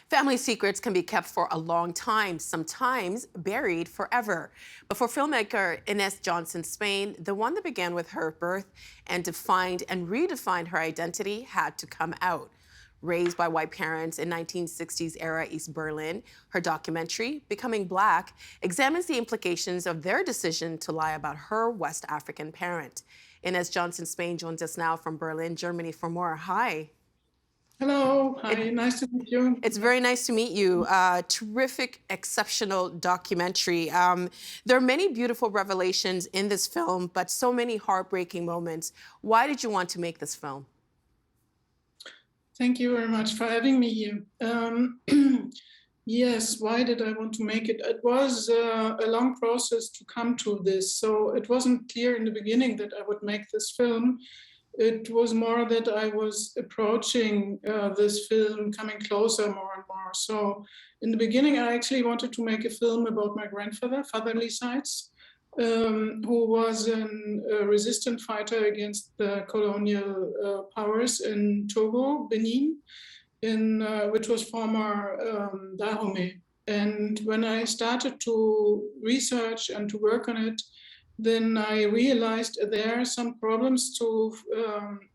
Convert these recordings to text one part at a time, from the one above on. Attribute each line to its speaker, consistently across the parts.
Speaker 1: Family secrets can be kept for a long time, sometimes buried forever. But for filmmaker Ines Johnson-Spain, the one that began with her birth and defined and redefined her identity had to come out. Raised by white parents in 1960s era East Berlin, her documentary, Becoming Black, examines the implications of their decision to lie about her West African parent. Ines Johnson-Spain joins us now from Berlin, Germany for more. Hi.
Speaker 2: Hello,
Speaker 1: It,
Speaker 2: hi, nice to meet you.
Speaker 1: It's very nice to meet you. Terrific, exceptional documentary. There are many beautiful revelations in this film, but so many heartbreaking moments. Why did you want to make this film?
Speaker 2: Thank you very much for having me here. Yes, why did I want to make it? It was a long process to come to this. So it wasn't clear in the beginning that I would make this film. It was more that I was approaching this film, coming closer more and more. So in the beginning, I actually wanted to make a film about my grandfather, fatherly sides, who was a resistant fighter against the colonial powers in Togo, Benin, which was former Dahomey. And when I started to research and to work on it, then I realized there are some problems to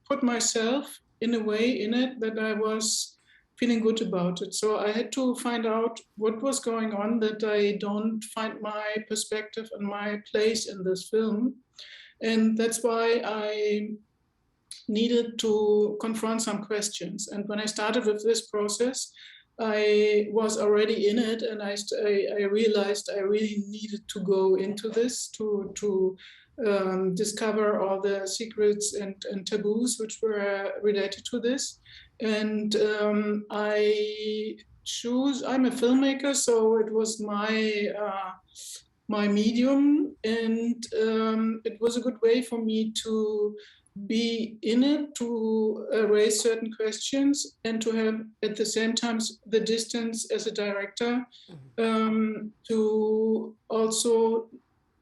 Speaker 2: put myself in a way in it that I was feeling good about it. So I had to find out what was going on that I don't find my perspective and my place in this film. And that's why I needed to confront some questions. And when I started with this process, I was already in it, and I realized I really needed to go into this to discover all the secrets and taboos which were related to this. And I'm a filmmaker, so it was my medium, and it was a good way for me to be in it, to raise certain questions, and to have at the same time the distance as a director, to also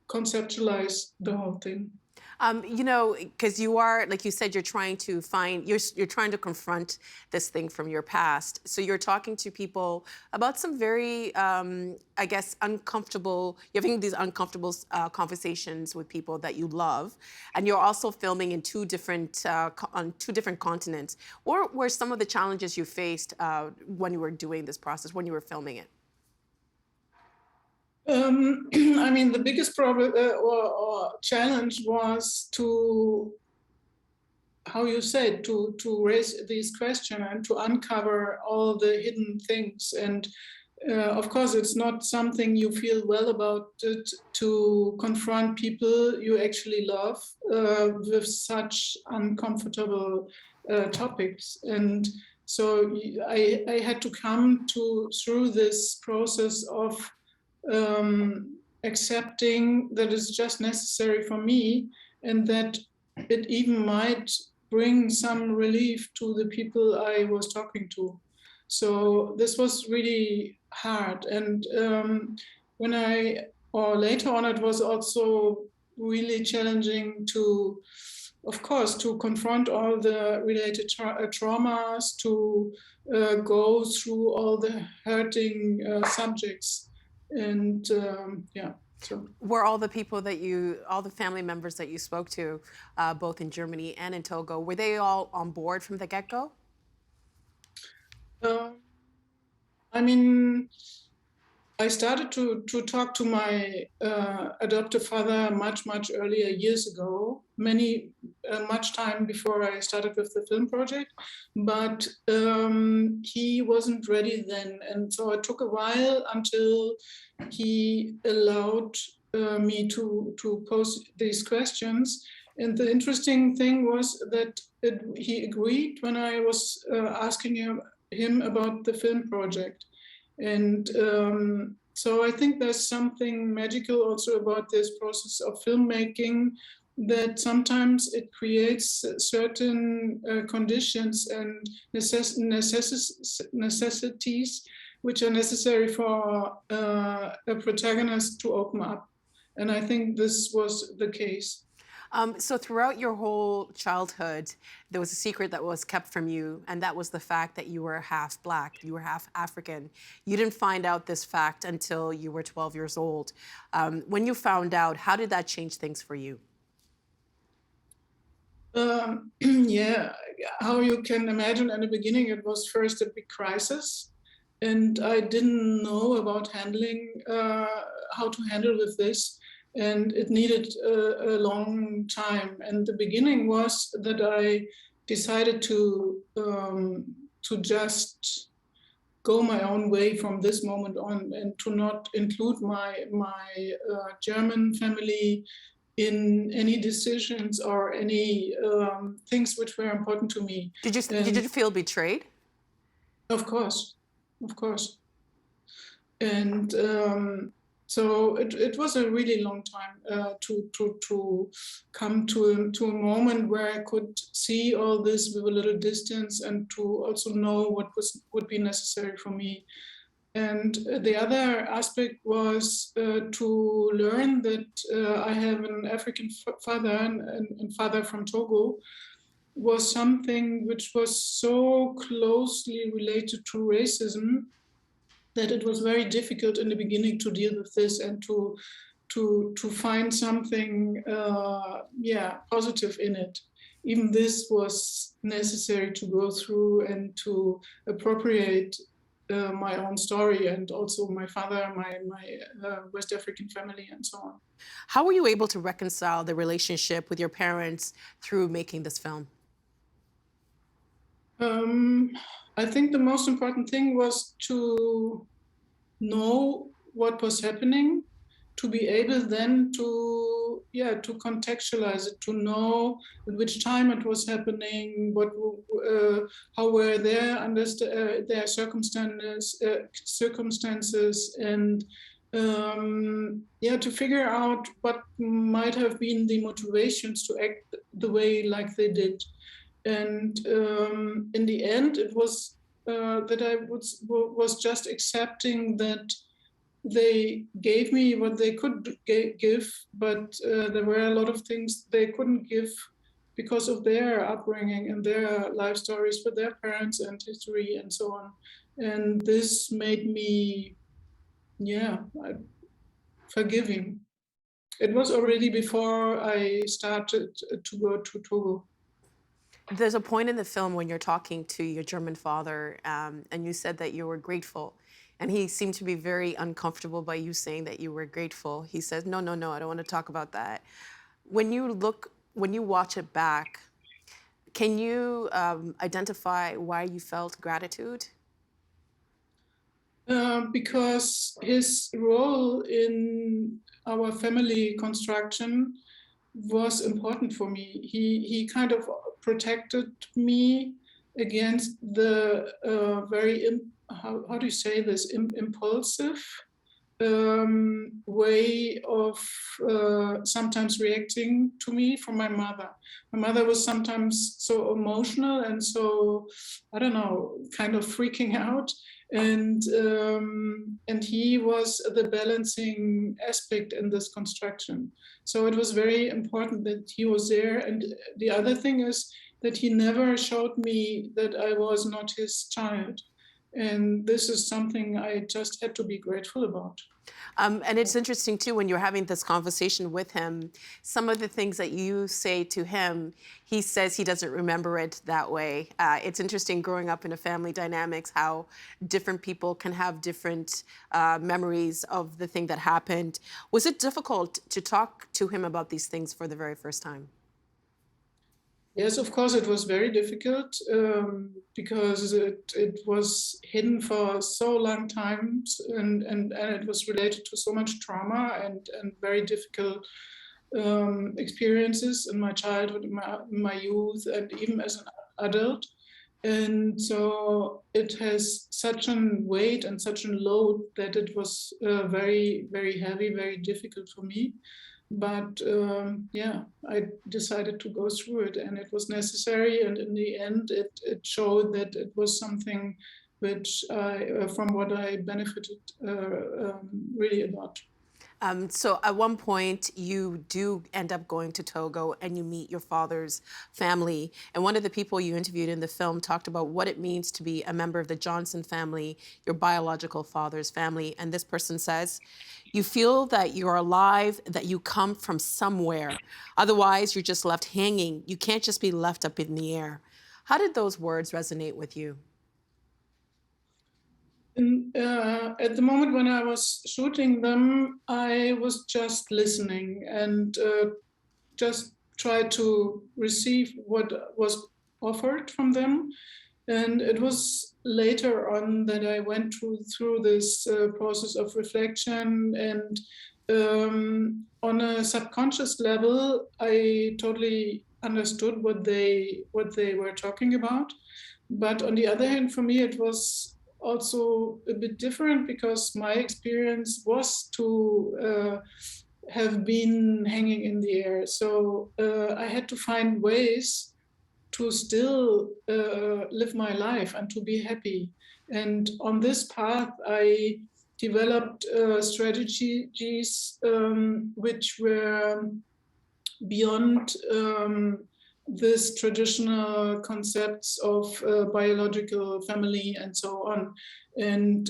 Speaker 2: conceptualize the whole thing.
Speaker 1: Because you are, like you said, you're trying to confront this thing from your past. So you're talking to people about some very, I guess, you're having these uncomfortable conversations with people that you love. And you're also filming in on two different continents. What were some of the challenges you faced when you were doing this process, when you were filming it?
Speaker 2: I mean, the biggest problem or challenge was to, how you said, to raise these questions and to uncover all the hidden things. And of course, it's not something you feel well about it, to confront people you actually love with such uncomfortable topics. And so I had to come through this process of accepting that it's just necessary for me, and that it even might bring some relief to the people I was talking to. So this was really hard. And later on, it was also really challenging to, of course, to confront all the related traumas, to go through all the hurting subjects. And yeah, so.
Speaker 1: Were all the all the family members that you spoke to, both in Germany and in Togo, were they all on board from the get-go?
Speaker 2: I mean, I started to talk to my adoptive father much earlier, years ago, much time before I started with the film project, but he wasn't ready then, and so it took a while until he allowed me to pose these questions. And the interesting thing was that he agreed when I was asking him about the film project. And so I think there's something magical also about this process of filmmaking, that sometimes it creates certain conditions and necessities which are necessary for a protagonist to open up. And I think this was the case.
Speaker 1: So throughout your whole childhood, there was a secret that was kept from you, and that was the fact that you were half Black, you were half African. You didn't find out this fact until you were 12 years old. When you found out, how did that change things for you?
Speaker 2: Yeah, how you can imagine in the beginning, it was first a big crisis, and I didn't know about how to handle with this, and it needed a long time. And the beginning was that I decided to just go my own way from this moment on, and to not include my German family in any decisions or any things which were important to me.
Speaker 1: Did
Speaker 2: And
Speaker 1: you feel betrayed?
Speaker 2: of course, of course. And so it was a really long time to come to a moment where I could see all this with a little distance, and to also know what would be necessary for me. And the other aspect was to learn that I have an African father, and father from Togo, was something which was so closely related to racism that it was very difficult in the beginning to deal with this, and to find something positive in it. Even this was necessary to go through and to appropriate my own story, and also my father, my West African family, and so on.
Speaker 1: How were you able to reconcile the relationship with your parents through making this film?
Speaker 2: Um, I think the most important thing was to know what was happening, to be able then to contextualize it, to know at which time it was happening, how were their circumstances, and to figure out what might have been the motivations to act the way like they did. And in the end, it was that I was just accepting that they gave me what they could give, but there were a lot of things they couldn't give because of their upbringing and their life stories with their parents and history and so on. And this made me, forgiving. It was already before I started to go to Togo.
Speaker 1: There's a point in the film when you're talking to your German father, and you said that you were grateful. And he seemed to be very uncomfortable by you saying that you were grateful. He says, no, no, no, I don't want to talk about that. When you watch it back, can you identify why you felt gratitude?
Speaker 2: Because his role in our family construction was important for me. He kind of protected me against the how do you say this, impulsive way of sometimes reacting to me from my mother. My mother was sometimes so emotional and so, I don't know, kind of freaking out. And he was the balancing aspect in this construction. So it was very important that he was there. And the other thing is that he never showed me that I was not his child. And this is something I just had to be grateful about.
Speaker 1: And it's interesting too, when you're having this conversation with him, some of the things that you say to him, he says he doesn't remember it that way. It's interesting growing up in a family dynamics, how different people can have different memories of the thing that happened. Was it difficult to talk to him about these things for the very first time?
Speaker 2: Yes, of course, it was very difficult because it was hidden for so long times, and it was related to so much trauma and very difficult experiences in my childhood, in my youth, and even as an adult. And so it has such a weight and such a load that it was very, very heavy, very difficult for me. But I decided to go through it, and it was necessary. And in the end, it showed that it was something which from what I benefited really a lot.
Speaker 1: So at one point, you do end up going to Togo and you meet your father's family. And one of the people you interviewed in the film talked about what it means to be a member of the Johnson family, your biological father's family. And this person says, you feel that you're alive, that you come from somewhere. Otherwise, you're just left hanging. You can't just be left up in the air. How did those words resonate with you?
Speaker 2: And, at the moment when I was shooting them, I was just listening and just tried to receive what was offered from them. And it was later on that I went through this process of reflection, and on a subconscious level, I totally understood what they were talking about. But on the other hand, for me, it was also a bit different because my experience was to have been hanging in the air. So I had to find ways to still live my life and to be happy. And on this path, I developed strategies which were beyond this traditional concepts of biological family and so on. And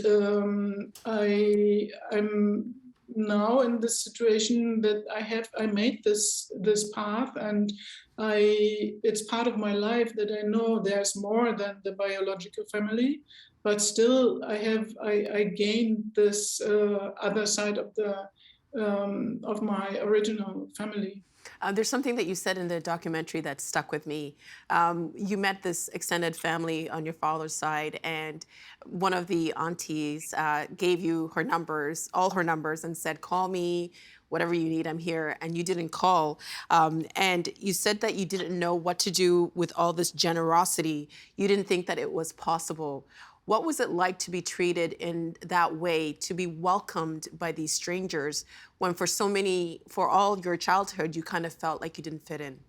Speaker 2: I'm now in this situation that I made this path, and it's part of my life that I know there's more than the biological family, but still I gained this other side of my original family.
Speaker 1: There's something that you said in the documentary that stuck with me. You met this extended family on your father's side, and one of the aunties gave you her numbers, all her numbers, and said, "Call me, whatever you need, I'm here." And you didn't call. And you said that you didn't know what to do with all this generosity. You didn't think that it was possible. What was it like to be treated in that way, to be welcomed by these strangers when for all your childhood, you kind of felt like you didn't fit in?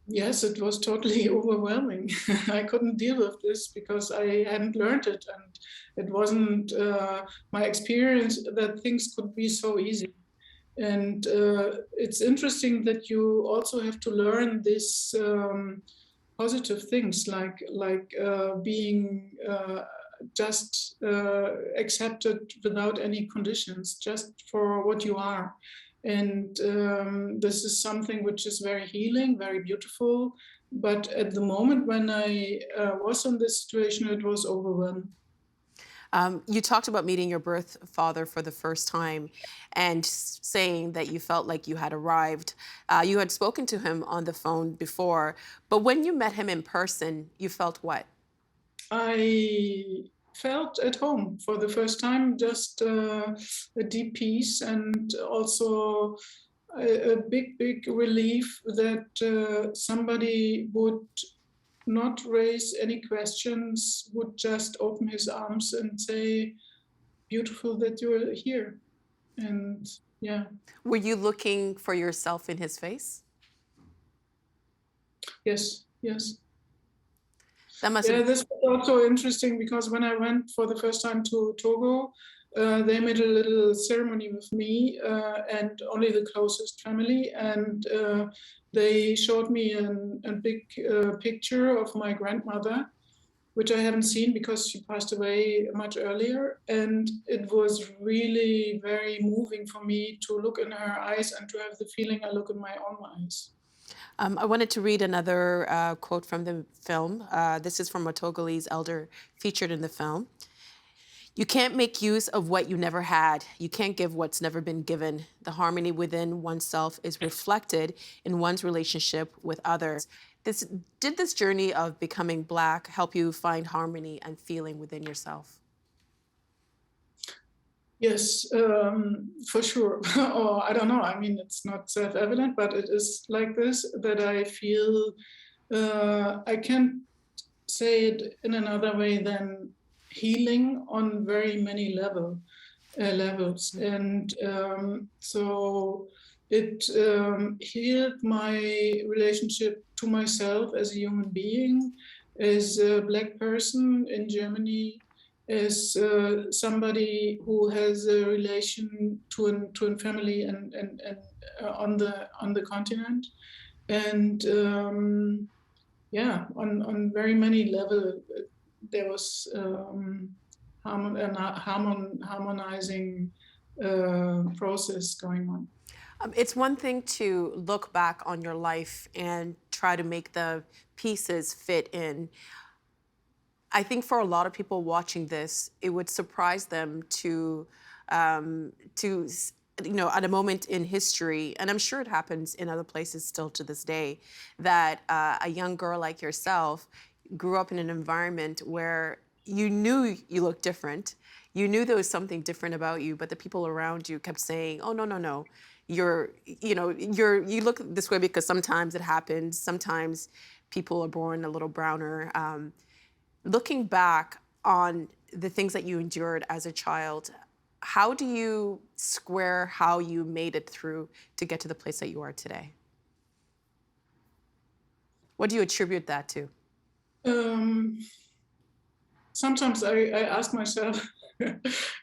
Speaker 2: Yes, it was totally overwhelming. I couldn't deal with this because I hadn't learned it, and it wasn't my experience that things could be so easy. And it's interesting that you also have to learn this positive things like being just accepted without any conditions, just for what you are. And this is something which is very healing, very beautiful. But at the moment when I was in this situation, it was overwhelming.
Speaker 1: You talked about meeting your birth father for the first time and saying that you felt like you had arrived. You had spoken to him on the phone before, but when you met him in person, you felt what?
Speaker 2: I felt at home for the first time, just a deep peace, and also a big relief that somebody would not raise any questions, would just open his arms and say, "Beautiful that you're here." And yeah,
Speaker 1: Were you looking for yourself in his face?
Speaker 2: yes, yes.
Speaker 1: That must
Speaker 2: Yeah,
Speaker 1: have.
Speaker 2: this was also interesting because when I went for the first time to Togo, they made a little ceremony with me and only the closest family, and they showed me a big picture of my grandmother, which I haven't seen because she passed away much earlier. And it was really very moving for me to look in her eyes and to have the feeling I look in my own eyes.
Speaker 1: I wanted to read another quote from the film. This is from a Togolese elder featured in the film. You can't make use of what you never had. You can't give what's never been given. The harmony within oneself is reflected in one's relationship with others. This, did this journey of becoming Black help you find harmony and feeling within yourself?
Speaker 2: Yes, for sure. Or I don't know. I mean, it's not self-evident, but it is like this that I feel I can't say it in another way than healing on very many levels. And so it healed my relationship to myself as a human being, as a Black person in Germany, as somebody who has a relation to a family and on the continent, and yeah, on very many levels there was harmonizing process going on.
Speaker 1: It's one thing to look back on your life and try to make the pieces fit in. I think for a lot of people watching this, it would surprise them to at a moment in history, and I'm sure it happens in other places still to this day, that a young girl like yourself grew up in an environment where you knew you looked different. You knew there was something different about you, but the people around you kept saying, "Oh, no, no, no. You look this way because sometimes it happens. Sometimes people are born a little browner." Looking back on the things that you endured as a child, how do you square how you made it through to get to the place that you are today? What do you attribute that to?
Speaker 2: Um, Sometimes I ask myself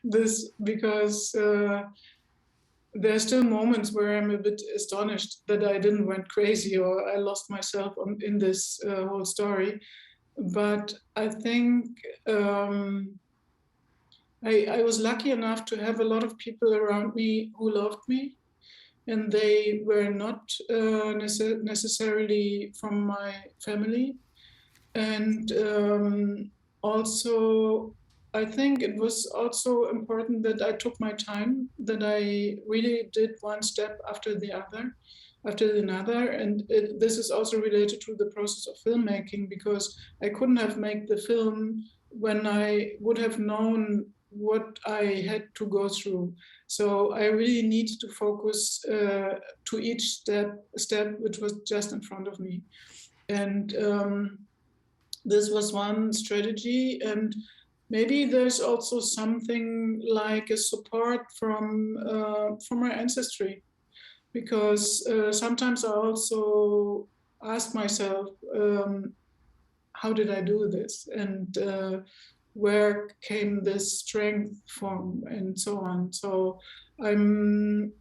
Speaker 2: this because there are still moments where I'm a bit astonished that I didn't went crazy or I lost myself in this whole story. But I think um, I was lucky enough to have a lot of people around me who loved me, and they were not necessarily from my family. And also, I think it was also important that I took my time, that I really did one step after another. And this is also related to the process of filmmaking, because I couldn't have made the film when I would have known what I had to go through. So I really need to focus to each step which was just in front of me. And this was one strategy, and maybe there's also something like a support from our ancestry, because sometimes I also ask myself, how did I do this, and where came this strength from, and so on. So I'm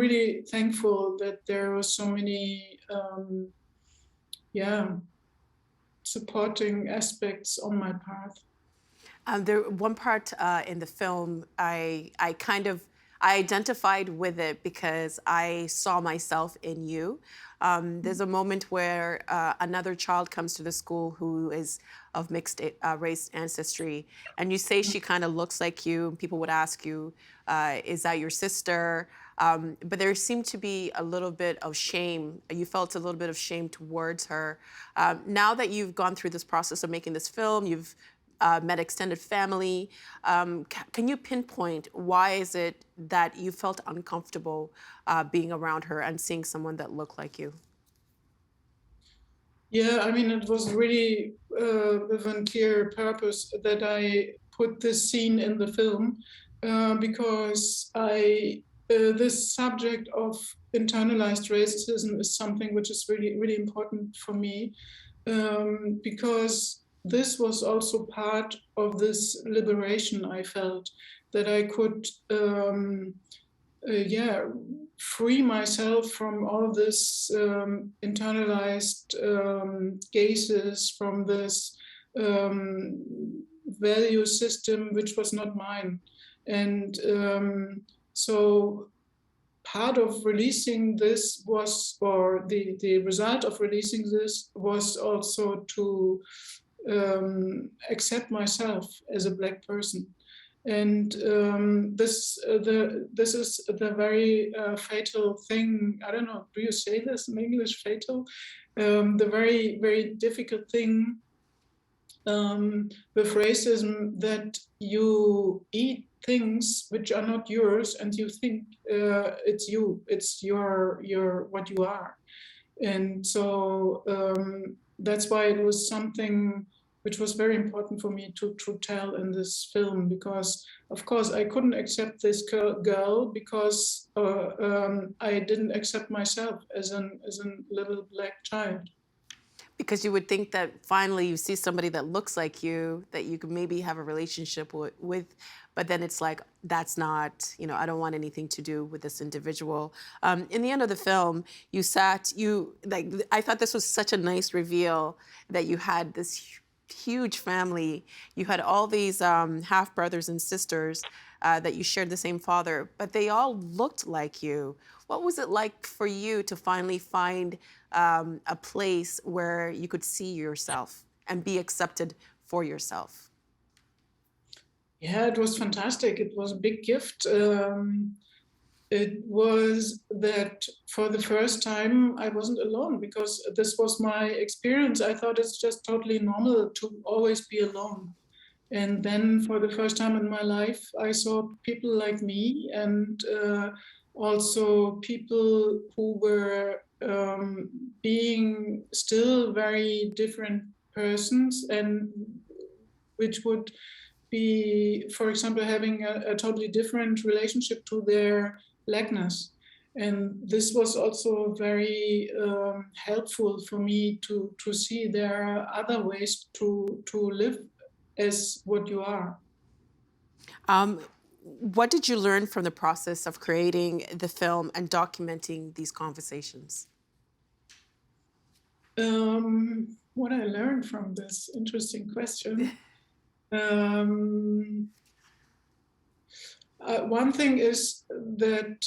Speaker 2: really thankful that there were so many yeah, supporting aspects on my path.
Speaker 1: There one part in the film, I identified with it because I saw myself in you. There's a moment where another child comes to the school who is of mixed race ancestry, and you say she kind of looks like you. And people would ask you, "Is that your sister?" But there seemed to be a little bit of shame. You felt a little bit of shame towards her. Now that you've gone through this process of making this film, you've met extended family. Can you pinpoint why is it that you felt uncomfortable being around her and seeing someone that looked like you?
Speaker 2: Yeah, I mean, it was really with a clear purpose that I put this scene in the film, because this subject of internalized racism is something which is really, really important for me, because this was also part of this liberation I felt, that I could yeah, free myself from all this internalized gazes, from this value system which was not mine. And so part of releasing this was, or the result of releasing this was also to accept myself as a Black person. And this is the very fatal thing. I don't know, do you say this in English, fatal? The very, very difficult thing with racism, that you eat things which are not yours, and you think it's you, it's your what you are. And so that's why it was something which was very important for me to tell in this film, because of course I couldn't accept this girl because I didn't accept myself as a little Black child.
Speaker 1: Because you would think that finally you see somebody that looks like you, that you could maybe have a relationship with, but then it's like, that's not, I don't want anything to do with this individual. In the end of the film, I thought this was such a nice reveal that you had this huge family. You had all these half brothers and sisters that you shared the same father, but they all looked like you. What was it like for you to finally find a place where you could see yourself and be accepted for yourself?
Speaker 2: Yeah, it was fantastic. It was a big gift. It was that for the first time I wasn't alone, because this was my experience. I thought it's just totally normal to always be alone. And then for the first time in my life, I saw people like me, and also people who were being still very different persons, and which would be, for example, having a totally different relationship to their blackness. And this was also very helpful for me to see there are other ways to live as what you are.
Speaker 1: Um, what did you learn from the process of creating the film and documenting these conversations?
Speaker 2: What I learned from this interesting question. Um, one thing is that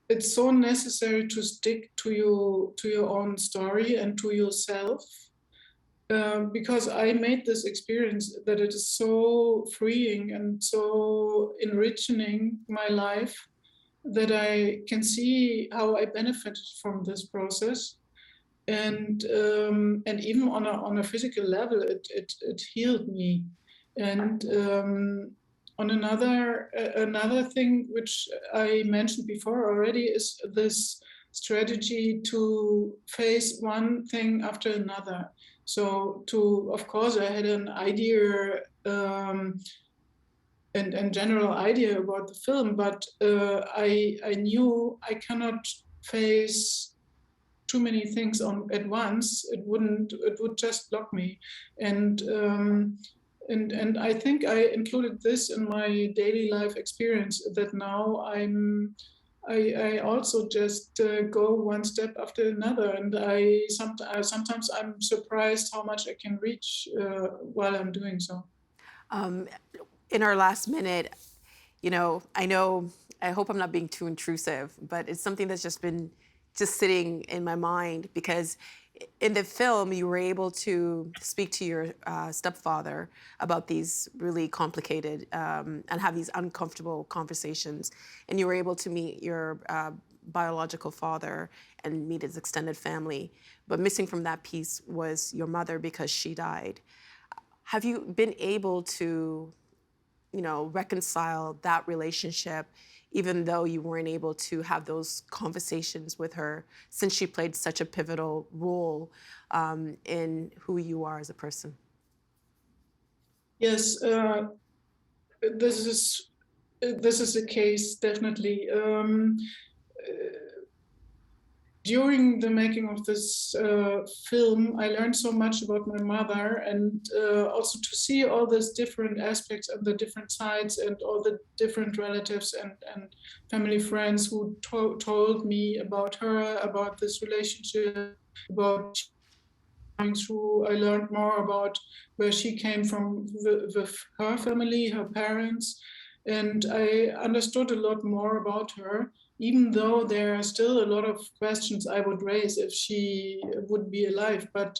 Speaker 2: it's so necessary to stick to your own story and to yourself, because I made this experience that it is so freeing and so enriching my life, that I can see how I benefited from this process. And even on a physical level, it healed me. And on another thing which I mentioned before already is this strategy to face one thing after another. So of course, I had an idea, and general idea about the film, but I knew I cannot face too many things at once. It would just block me. And I think I included this in my daily life experience, that now I also just go one step after another, and sometimes I'm surprised how much I can reach while I'm doing so.
Speaker 1: Um, in our last minute, I hope I'm not being too intrusive, but it's something that's just been sitting in my mind, because in the film you were able to speak to your stepfather about these really complicated and have these uncomfortable conversations, and you were able to meet your biological father and meet his extended family, but missing from that piece was your mother, because she died. Have you been able to reconcile that relationship, even though you weren't able to have those conversations with her, since she played such a pivotal role in who you are as a person?
Speaker 2: Yes, this is this is the case, definitely. During the making of this film, I learned so much about my mother, and also to see all these different aspects and the different sides and all the different relatives and family friends who told me about her, about this relationship, about going through. I learned more about where she came from with her family, her parents, and I understood a lot more about her, even though there are still a lot of questions I would raise if she would be alive. But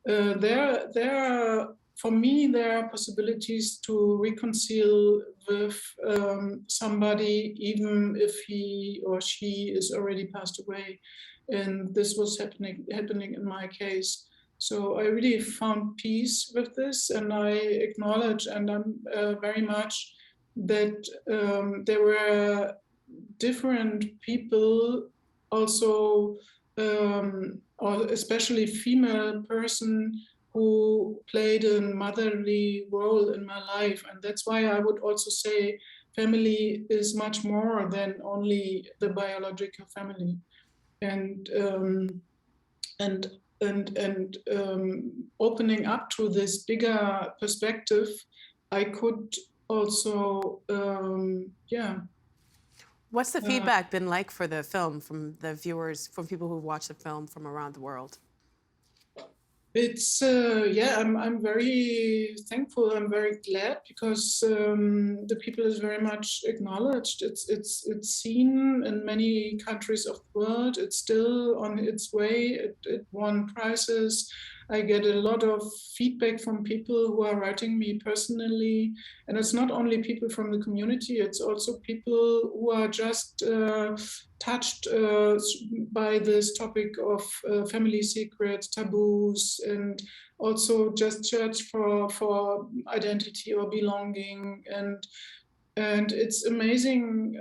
Speaker 2: there are, for me, there are possibilities to reconcile with somebody, even if he or she is already passed away. And this was happening in my case. So I really found peace with this, and I acknowledge, and I'm very much that there were different people, also, or especially female person, who played a motherly role in my life. And that's why I would also say family is much more than only the biological family. And and and opening up to this bigger perspective, I could also,
Speaker 1: What's the feedback been like for the film from the viewers, from people who watch the film from around the world?
Speaker 2: It's I'm very thankful. I'm very glad because the people is very much acknowledged. It's seen in many countries of the world. It's still on its way. It won prizes. I get a lot of feedback from people who are writing me personally, and it's not only people from the community. It's also people who are just touched by this topic of family secrets, taboos, and also just search for identity or belonging. And it's amazing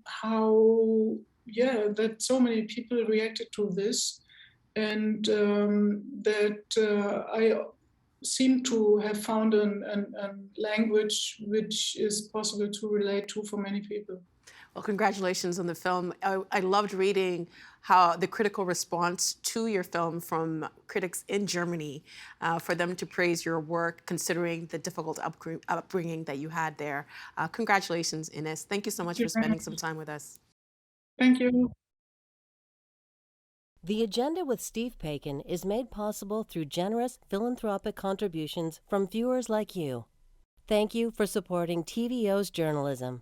Speaker 2: how, that so many people reacted to this, and that I seem to have found a language which is possible to relate to for many people.
Speaker 1: Well, congratulations on the film. I loved reading how the critical response to your film from critics in Germany, for them to praise your work, considering the difficult upbringing that you had there. Congratulations, Ines. Thank you so much for spending some time with us.
Speaker 2: Thank you.
Speaker 3: The Agenda with Steve Paikin is made possible through generous philanthropic contributions from viewers like you. Thank you for supporting TVO's journalism.